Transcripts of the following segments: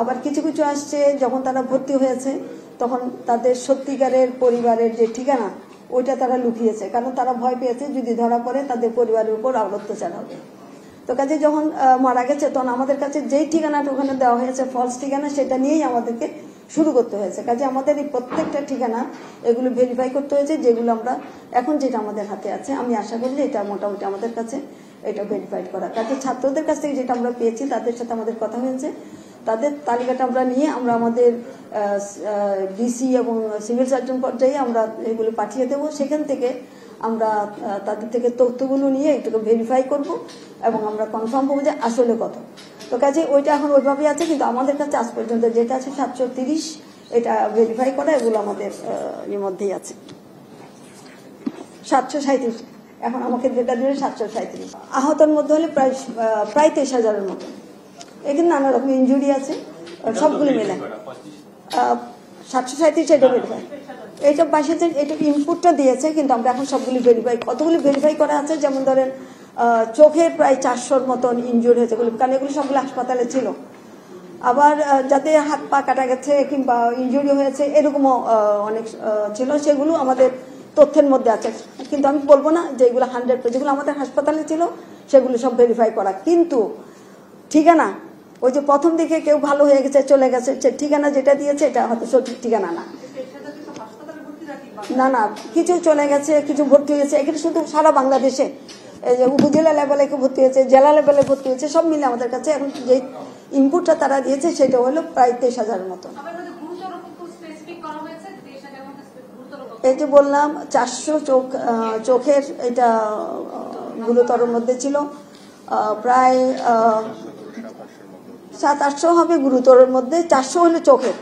আবার কিছু কিছু আসছে যখন তারা ভর্তি হয়েছে তখন তাদের সত্যিকারের পরিবারের যে ঠিকানা ওইটা তারা লুকিয়েছে, কারণ তারা ভয় পেয়েছে যদি ধরা পড়ে তাদের পরিবারের উপর আরো অত্যাচার হবে। তো কাজে যখন মারা গেছে তখন আমাদের কাছে যেই ঠিকানাটা ওখানে দেওয়া হয়েছে ফলস ঠিকানা, সেটা নিয়েই আমাদেরকে শুরু করতে হয়েছে। কাজে আমাদের এই প্রত্যেকটা ঠিকানা এগুলো ভেরিফাই করতে হয়েছে, যেগুলো আমরা এখন যেটা আমাদের হাতে আছে। আমি আশা করি যে এটা মোটামুটি আমাদের কাছে এটা ভেরিফাইড করা। কাজে ছাত্রদের কাছ থেকে যেটা আমরা পেয়েছি তাদের সাথে আমাদের কথা হয়েছে, তাদের তালিকাটা আমরা নিয়ে আমরা আমাদের ডিসি এবং সিভিল সার্জন পর্যায়ে আমরা এগুলো পাঠিয়ে দেবো। সেখান থেকে আমরা তাদের থেকে তথ্যগুলো নিয়ে এটাকে ভেরিফাই করব এবং আমরা কনফার্ম করবো যে আসলে কত। তো কাজে ওইটা এখন ওইভাবেই আছে, কিন্তু আমাদের কাছে আজ পর্যন্ত যেটা আছে 730 এটা ভেরিফাই করা, এগুলো আমাদের এর মধ্যেই আছে। 737 এখন আমাকে যেটা দিলে 737। আহতের মধ্যে হলে প্রায় 23,000-এর মতো। এখানে নানা রকম ইনজুরি আছে, সবগুলো মিলে 737 এটা ভেরিফাই। এইটা পাশে এটা ইনপুটটা দিয়েছে, কিন্তু আমরা এখন সবগুলি ভেরিফাই, কতগুলি ভেরিফাই করা আছে। যেমন ধরেন চোখে প্রায় 400-র মতন ইনজুরি হয়েছে, কারণ এগুলো সবগুলো হাসপাতালে ছিল। আবার যাদের হাত পা কাটা গেছে কিংবা ইনজুরি হয়েছে এরকমও অনেক ছিল, সেগুলো আমাদের তথ্যের মধ্যে আছে। কিন্তু আমি বলবো না যে এগুলো 100, যেগুলো আমাদের হাসপাতালে ছিল সেগুলো সব ভেরিফাই করা। কিন্তু ঠিকানা ওই যে প্রথম দিকে কেউ ভালো হয়ে গেছে চলে গেছে, ঠিকানা যেটা দিয়েছে এটা হয়তো সঠিক ঠিকানা না। না না, কিছু চলে গেছে, কিছু ভর্তি হয়েছে। এখানে শুধু সারা বাংলাদেশে এই যে উপজেলা লেভেলে ভর্তি হয়েছে, জেলা লেভেলে ভর্তি হয়েছে, সব মিলে আমাদের কাছে এখন যে ইনপুটটা তারা দিয়েছে সেটা হলো প্রায় 23,000-এর মতো। এই যে বললাম 400 চোখের এটা গুরুতর মধ্যে ছিল, প্রায় 700-800 হবে গুরুতরের মধ্যে, 400 হলো চোখের।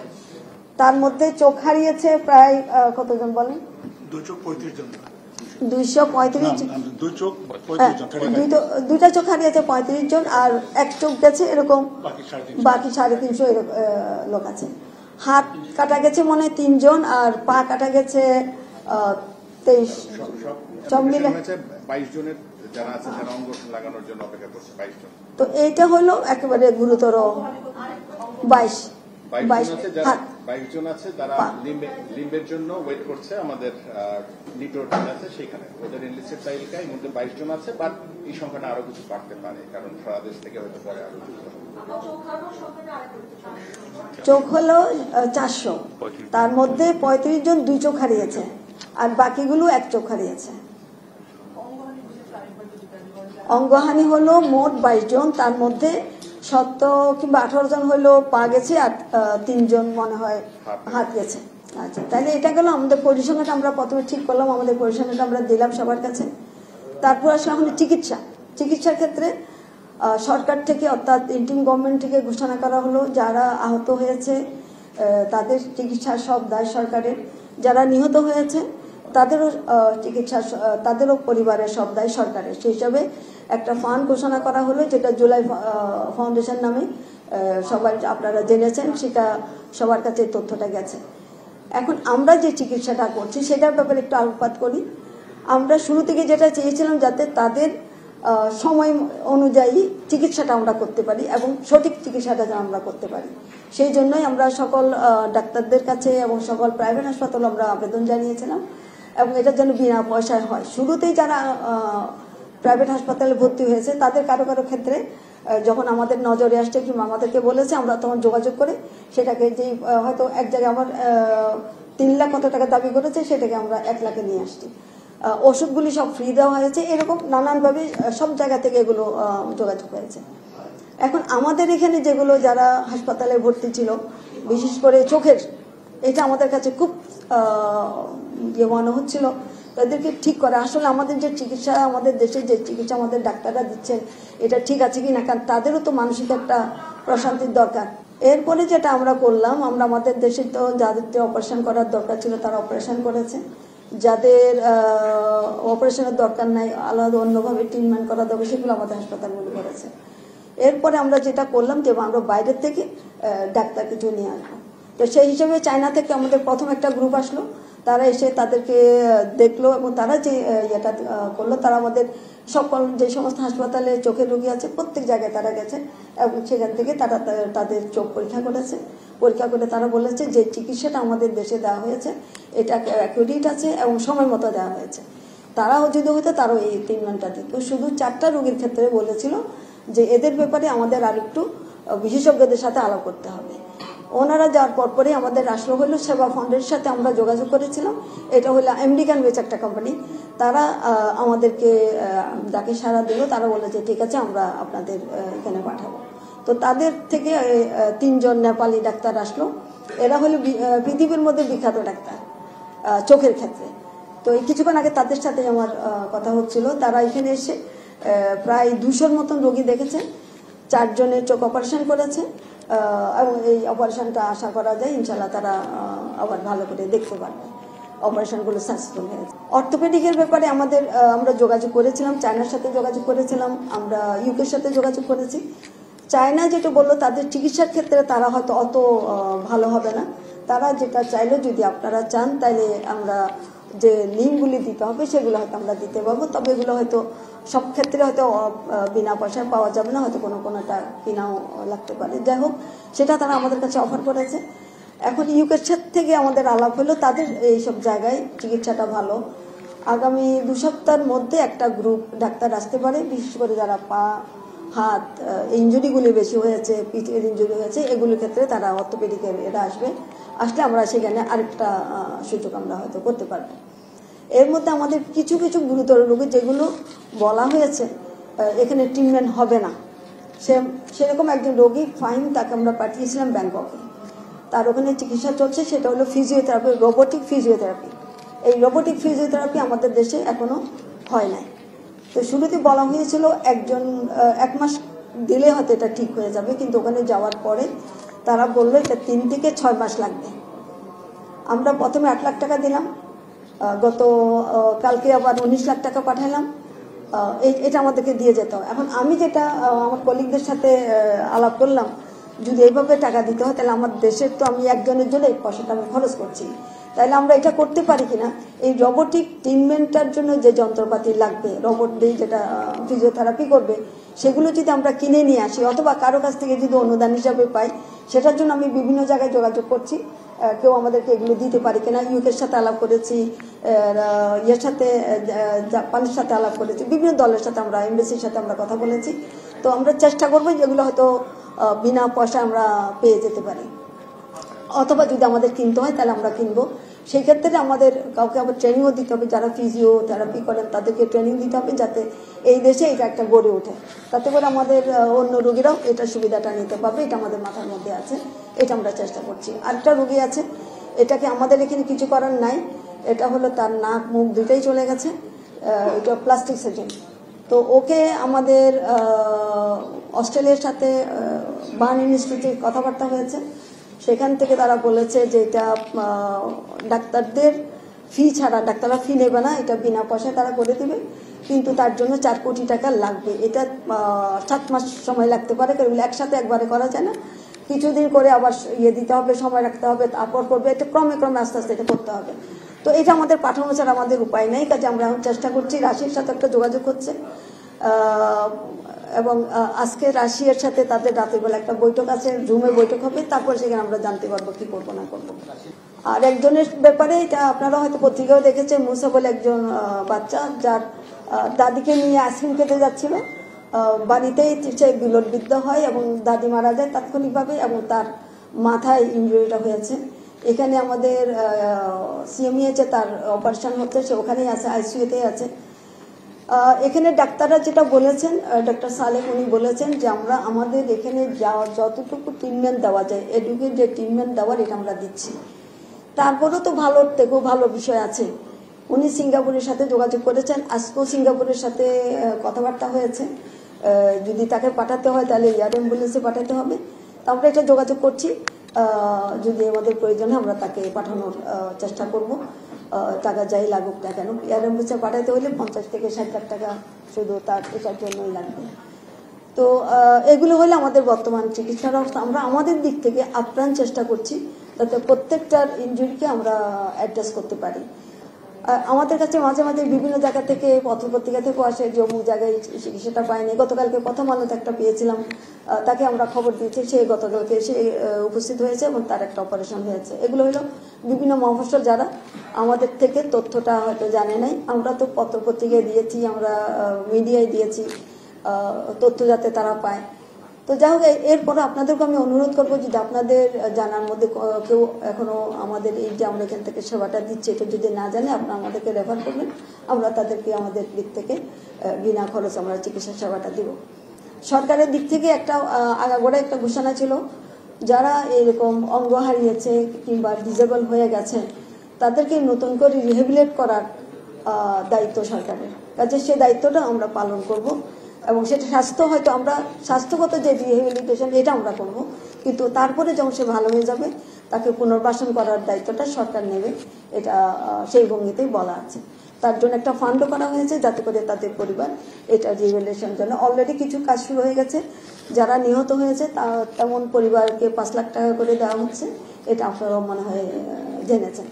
তার মধ্যে চোখ হারিয়েছে প্রায় কতজন বলেন? 235 জন। দুইটা চোখ হারিয়েছে 35 জন, আর এক চোখ গেছে এরকম বাকি 350 লোক আছে। হাত কাটা গেছে মনে হয় 3 জন, আর পা কাটা গেছে 23। সব মিলে 22 জনের যারা আছে যারা অঙ্গ লাগানোর জন্য অপেক্ষা করছে 22 জন। তো এইটা হলো একেবারে গুরুতর 22 জন আছে যারা লিম্বের জন্য ওয়েট করছে। আমাদের নিটোর আছে সেখানে ওদের এনলিস্টেড তালিকায় মধ্যে 22 জন আছে, বাট এই সংখ্যাটা আরো কিছু বাড়তে পারে, কারণ সারা দেশ থেকে হয়তো পরে আরো চোখ হলো 400, তার মধ্যে 35 জন 2 চোখ হারিয়েছে, আর বাকিগুলো 1 চোখ হারিয়েছে। অঙ্গহানি হলো মোট 22 জন, তার মধ্যে 17 কিংবা 18 জন হলো পা গেছে, আর 3 জন মনে হয় হাত গেছে। আচ্ছা, তাহলে এটা গেল আমাদের পরিসংখ্যানটা। আমরা প্রথমে ঠিক করলাম, আমাদের পরিসংখ্যানটা আমরা দিলাম সবার কাছে। তারপর আসলে আমাদের চিকিৎসার ক্ষেত্রে সরকার থেকে অর্থাৎ ইন্টারিম গভর্নমেন্ট থেকে ঘোষণা করা হলো যারা আহত হয়েছে তাদের চিকিৎসার সব দায় সরকারের, যারা নিহত হয়েছে তাদেরও তাদেরও পরিবারের সব দায় সরকারের। সেই হিসাবে একটা ফান্ড ঘোষণা করা হলো, যেটা জুলাই ফাউন্ডেশন নামে সবাই আপনারা জেনেছেন, সেটা সবার কাছে তথ্যটা গেছে। এখন আমরা যে চিকিৎসাটা করছি সেটার ব্যাপারে একটু আলোকপাত করি। আমরা শুরু থেকে যেটা চেয়েছিলাম যাতে তাদের সময় অনুযায়ী চিকিৎসাটা আমরা করতে পারি এবং সঠিক চিকিৎসাটা যেন আমরা করতে পারি, সেই জন্যই আমরা সকল ডাক্তারদের কাছে এবং সকল প্রাইভেট হাসপাতালে আমরা আবেদন জানিয়েছিলাম এবং এটা যেন বিনা পয়সায় হয়। শুরুতেই যারা প্রাইভেট হাসপাতালে ভর্তি হয়েছে তাদের কারো কারো ক্ষেত্রে যখন আমাদের নজরে আসছে কিংবা আমাদেরকে বলেছে, আমরা তখন যোগাযোগ করে সেটাকে যে হয়তো এক জায়গায় আমার 3 লাখ কত টাকা দাবি করেছে সেটাকে আমরা 1 লাখে নিয়ে আসছি। ওষুধগুলি সব ফ্রি দেওয়া হয়েছে, এরকম নানানভাবে সব জায়গা থেকে এগুলো যোগাযোগ হয়েছে। এখন আমাদের এখানে যেগুলো যারা হাসপাতালে ভর্তি ছিল, বিশেষ করে চোখের, এটা আমাদের কাছে খুব মনে হচ্ছিল তাদেরকে ঠিক করে। আসলে আমাদের যে চিকিৎসা, আমাদের দেশে যে চিকিৎসা আমাদের ডাক্তাররা দিচ্ছেন এটা ঠিক আছে কিনা, কারণ তাদেরও তো মানসিক একটা প্রশান্তির দরকার। এরপরে যেটা আমরা করলাম, আমরা আমাদের দেশে তো যাদের অপারেশন করার দরকার ছিল তারা অপারেশন করেছে, যাদের অপারেশনের দরকার নাই আলাদা অন্যভাবে ট্রিটমেন্ট করা দরকার সেগুলো আমাদের হাসপাতালগুলো করেছে। এরপরে আমরা যেটা করলাম যে আমরা বাইরের থেকে ডাক্তার কিছু নিয়ে আসবো। তো সেই হিসেবে চায়না থেকে আমাদের প্রথম একটা গ্রুপ আসলো, তারা এসে তাদেরকে দেখলো এবং তারা যে ইয়েটা করলো, তারা আমাদের সকল যে সমস্ত হাসপাতালে চোখের রোগী আছে প্রত্যেক জায়গায় তারা গেছে এবং সেখান থেকে তারা তাদের চোখ পরীক্ষা করেছে। পরীক্ষা করে তারা বলেছে যে চিকিৎসাটা আমাদের দেশে দেওয়া হয়েছে এটা অ্যাকুরেট আছে এবং সময় মতো দেওয়া হয়েছে। তারাও যদি হতো তারাও এই ট্রিটমেন্টটা দিত। শুধু 4টা রোগীর ক্ষেত্রে বলেছিল যে এদের ব্যাপারে আমাদের আর একটু বিশেষজ্ঞদের সাথে আলাপ করতে হবে। ওনারা যাওয়ার পরপরই আমাদের আসলো হলো সেবা ফান্ডের সাথে আমরা যোগাযোগ করেছিলাম। এটা হলো আমেরিকান বেস একটা কোম্পানি। তারা আমাদেরকে ডাকে সাড়া দিল। তারা বলে যে ঠিক আছে আমরা আপনাদের এখানে পাঠাবো। তো তাদের থেকে 3 জন নেপালি ডাক্তার আসলো। এরা হলো পৃথিবীর মধ্যে বিখ্যাত ডাক্তার চোখের ক্ষেত্রে। তো এই কিছুক্ষণ আগে তাদের সাথে আমার কথা হচ্ছিল। তারা এখানে এসে প্রায় 200-র মতন রোগী দেখেছে, 4 জনের চোখ অপারেশন করেছে এবং এই অপারেশনটা আশা করা যায় ইনশাল্লাহ তারা আবার ভালো করে দেখতে পারবে। অপারেশনগুলো সাকসেসফুল হয়েছে। অর্থোপেডিকের ব্যাপারে আমরা যোগাযোগ করেছিলাম, চায়নার সাথে যোগাযোগ করেছিলাম, আমরা ইউকের সাথে যোগাযোগ করেছি। চায়না যেটা বললো তাদের চিকিৎসার ক্ষেত্রে তারা হয়তো অত ভালো হবে না। তারা যেটা চাইলো যদি আপনারা চান তাহলে আমরা যে লিঙ্কগুলি দিতে হবে সেগুলো হয়তো আমরা দিতে পারবো। তবে এগুলো হয়তো সব ক্ষেত্রে হয়তো বিনা পয়সায় পাওয়া যাবে না, হয়তো কোনোটা কিনাও লাগতে পারে। যাই হোক, সেটা তারা আমাদের কাছে অফার করেছে। এখন ইউকের থেকে আমাদের আলাপ হলো, তাদের এইসব জায়গায় চিকিৎসাটা ভালো। আগামী 2 সপ্তাহের মধ্যে একটা গ্রুপ ডাক্তার আসতে পারে, বিশেষ করে যারা পা হাত ইঞ্জুরিগুলি বেশি হয়েছে, পিঠের ইঞ্জুরি হয়েছে, এগুলোর ক্ষেত্রে তারা অর্থোপেডিকের এরা আসলে আমরা সেখানে আরেকটা সুযোগ আমরা হয়তো করতে পারবো। এর মধ্যে আমাদের কিছু কিছু গুরুতর রোগী যেগুলো বলা হয়েছে এখানে ট্রিটমেন্ট হবে না, সেরকম একজন রোগী ফাইন, তাকে আমরা পাঠিয়েছিলাম ব্যাংককে। তার ওখানে চিকিৎসা চলছে, সেটা হলো ফিজিওথেরাপি, রোবোটিক ফিজিওথেরাপি। এই রোবোটিক ফিজিওথেরাপি আমাদের দেশে এখনো হয় নাই। তো শুরুতে বলা হয়েছিল 1 মাস দিলে হয়তো এটা ঠিক হয়ে যাবে, কিন্তু ওখানে যাওয়ার পরে তারা বললো এটা 3 থেকে 6 মাস লাগবে। আমরা প্রথমে 8 লাখ টাকা দিলাম, কালকে আবার 19 লাখ টাকা পাঠালাম। এটা আমাদেরকে দিয়ে যেত। এখন আমি যেটা আমার কলিগদের সাথে আলাপ করলাম, যদি এইভাবে টাকা দিতে হয় তাহলে আমার দেশের তো আমি একজনের জন্য এই পয়সাটা আমি খরচ করছি, তাহলে আমরা এটা করতে পারি কিনা। এই রোবোটিক ট্রিটমেন্টটার জন্য যে যন্ত্রপাতি লাগবে, রোবট দিয়ে যেটা ফিজিওথেরাপি করবে, সেগুলো যদি আমরা কিনে নিয়ে আসি অথবা কারো কাছ থেকে যদি অনুদান হিসাবে পাই, সেটার জন্য আমি বিভিন্ন জায়গায় যোগাযোগ করছি, কেউ আমাদেরকে এগুলো দিতে পারি কিনা। ইউকের সাথে আলাপ করেছি, ইয়ের সাথে জাপানের সাথে আলাপ করেছি, বিভিন্ন দলের সাথে আমরা এমবেসির সাথে আমরা কথা বলেছি। তো আমরা চেষ্টা করবো যেগুলো হয়তো বিনা পয়সা আমরা পেয়ে যেতে পারি, অথবা যদি আমাদের কিনতে হয় তাহলে আমরা কিনবো। সেই ক্ষেত্রে আমাদের কাউকে আবার ট্রেনিংও দিতে হবে, যারা ফিজিওথেরাপি করেন তাদেরকে ট্রেনিং দিতে হবে, যাতে এই দেশে এটা একটা গড়ে ওঠে, তাতে করে আমাদের অন্য রোগীরাও এটা সুবিধাটা নিতে পারবে। এটা আমাদের মাথার মধ্যে আছে, এটা আমরা চেষ্টা করছি। আরেকটা রোগী আছে, এটাকে আমাদের এখানে কিছু করার নাই, এটা হলো তার নাক মুখ দুইটাই চলে গেছে, এটা প্লাস্টিক সার্জারি। তো ওকে আমাদের অস্ট্রেলিয়ার সাথে বার্ন ইনস্টিটিউটে কথাবার্তা হয়েছে, সেখান থেকে তারা বলেছে যে এটা ডাক্তারদের ফি ছাড়া, ডাক্তাররা ফি নেবে না, এটা বিনা পয়সায় তারা করে দেবে, কিন্তু তার জন্য 4 কোটি টাকা লাগবে। এটা 7 মাস সময় লাগতে পারে, একসাথে একবারে করা যায় না, কিছুদিন করে আবার দিতে হবে, সময় রাখতে হবে, তারপর করবে, এটা ক্রমে ক্রমে আস্তে আস্তে এটা করতে হবে। তো এটা আমাদের পাঠানো ছাড়া আমাদের উপায় নেই, কাজে আমরা এখন চেষ্টা করছি। রাশিয়ার সাথে একটা যোগাযোগ হচ্ছে এবং আজকে রাশিয়ার সাথে তাদের রাতের বেলা একটা বৈঠক আছে, জুমে বৈঠক হবে, তারপর সেখানে আমরা জানতে পারবো কি করবো না করবো। আর একজনের ব্যাপারে এটা আপনারা হয়তো পত্রিকাও দেখেছেন, মুসা বলে একজন বাচ্চা, যার দাদিকে নিয়ে আইসক্রিম খেতে যাচ্ছিল, বাড়িতেই সে বিলটবিদ্ধ হয় এবং দাদি মারা যায় তাৎক্ষণিকভাবে এবং তার মাথায় ইনজুরিটা হয়েছে। এখানে আমাদের সিএমইএইচে তার অপারেশন হচ্ছে, সে ওখানেই আছে, আইসিইউতেই আছে। এখানে ডাক্তাররা যেটা বলেছেন, ডক্টর সালেক উনি বলেছেন যে আমরা আমাদের এখানে যতটুকু ট্রিটমেন্ট দেওয়া যায়, এডুকেট যে ট্রিটমেন্ট দেওয়ার এটা আমরা দিচ্ছি। তারপরেও তো ভালোর থেকেও ভালো বিষয় আছে। উনি সিঙ্গাপুরের সাথে যোগাযোগ করেছেন, আজকেও সিঙ্গাপুরের সাথে কথাবার্তা হয়েছে, যদি তাকে পাঠাতে হয় তাহলে এয়ার অ্যাম্বুলেন্সে পাঠাতে হবে। তো আমরা এটা যোগাযোগ করছি, যদি আমাদের প্রয়োজন হয় আমরা তাকে পাঠানোর চেষ্টা করব, টাকা যাই লাগুক না কেন। এয়ার অ্যাম্বুলেন্সে পাঠাতে হলে 50 থেকে 60 লাখ টাকা শুধু তার এটার জন্যই লাগবে। তো এগুলো হলে আমাদের বর্তমান চিকিৎসার অবস্থা। আমরা আমাদের দিক থেকে আপ্রাণ চেষ্টা করছি যাতে প্রত্যেকটার ইনজুরিকে আমরা অ্যাড্রেস করতে পারি। আমাদের কাছে মাঝে মাঝে বিভিন্ন জায়গা থেকে পত্রপত্রিকা থেকেও আসে যে অমুক জায়গায় চিকিৎসাটা পায়নি। গতকালকে প্রথম আলোতে একটা পেয়েছিলাম, তাকে আমরা খবর দিয়েছি, সে গতকালকে সে উপস্থিত হয়েছে এবং তার একটা অপারেশন হয়েছে। এগুলো হলো বিভিন্ন মফস্বল যারা আমাদের থেকে তথ্যটা হয়তো জানে নাই। আমরা তো পত্রপত্রিকায় দিয়েছি, আমরা মিডিয়ায় দিয়েছি তথ্য যাতে তারা পায়। তো যাই হোক, এরপরে আপনাদেরকে আমি অনুরোধ করবো যদি আপনাদের জানার মধ্যে কেউ এখনো আমাদের এই যে আমরা এখান থেকে সেবাটা দিচ্ছি এটা যদি না জানে, আপনারা আমাদেরকে রেফার করবেন, আমরা তাদেরকে আমাদের দিক থেকে বিনা খরচ আমরা চিকিৎসা সেবাটা দিব। সরকারের দিক থেকে একটা আগাগোড়া একটা ঘোষণা ছিল, যারা এরকম অঙ্গ হারিয়েছে কিংবা ডিজেবল হয়ে গেছে তাদেরকে নতুন করে রিহেবিলিটেট করার দায়িত্ব সরকারের কাছে। সেই দায়িত্বটা আমরা পালন করব এবং সেটা হয়তো আমরা স্বাস্থ্যগত যে রিহেবিলিটেশন এটা আমরা করব, কিন্তু তারপরে যখন সে ভালো হয়ে যাবে তাকে পুনর্বাসন করার দায়িত্বটা সরকার নেবে, এটা সেই ভঙ্গিতেই বলা আছে। তার জন্য একটা ফান্ডও করা হয়েছে যাতে করে তাদের পরিবার এটা রিহেবিলিটেশনের জন্য অলরেডি কিছু কাজ শুরু হয়ে গেছে। যারা নিহত হয়েছে তেমন পরিবারকে 5 লাখ টাকা করে দেওয়া হচ্ছে, এটা আপনারা মনে হয় জেনেছেন।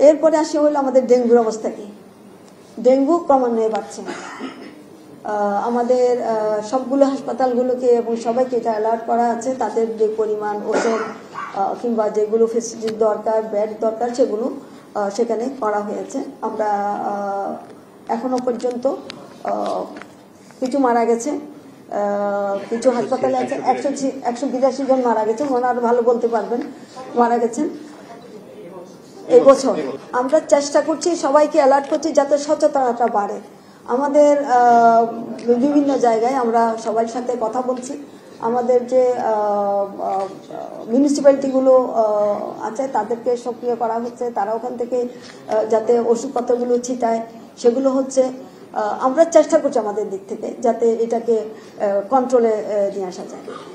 এরপরে আসি হলো আমাদের ডেঙ্গুর অবস্থা কি। ডেঙ্গু ক্রমান্বয়ে বাড়ছে। আমাদের সবগুলো হাসপাতালগুলোকে এবং সবাইকে এটা অ্যালার্ট করা আছে, তাদের যে পরিমাণ ওষুধ কিংবা যেগুলো ফেসিলিটি দরকার, বেড দরকার, সেগুলো সেখানে করা হয়েছে। আমরা এখনো পর্যন্ত কিছু মারা গেছে, কিছু হাসপাতালে আছে 182 জন মারা গেছে, ওনারা ভালো বলতে পারবেন মারা গেছেন এই বছর। আমরা চেষ্টা করছি, সবাইকে অ্যালার্ট করছি যাতে সচেতনতা বাড়ে। আমাদের বিভিন্ন জায়গায় আমরা সবার সাথে কথা বলছি। আমাদের যে মিউনিসিপ্যালিটিগুলো আছে তাদেরকে সক্রিয় করা হচ্ছে, তারা ওখান থেকে যাতে ওষুধপত্রগুলো ছিটায় সেগুলো হচ্ছে। আমরা চেষ্টা করছি আমাদের দিক থেকে যাতে এটাকে কন্ট্রোলে নিয়ে আসা যায়।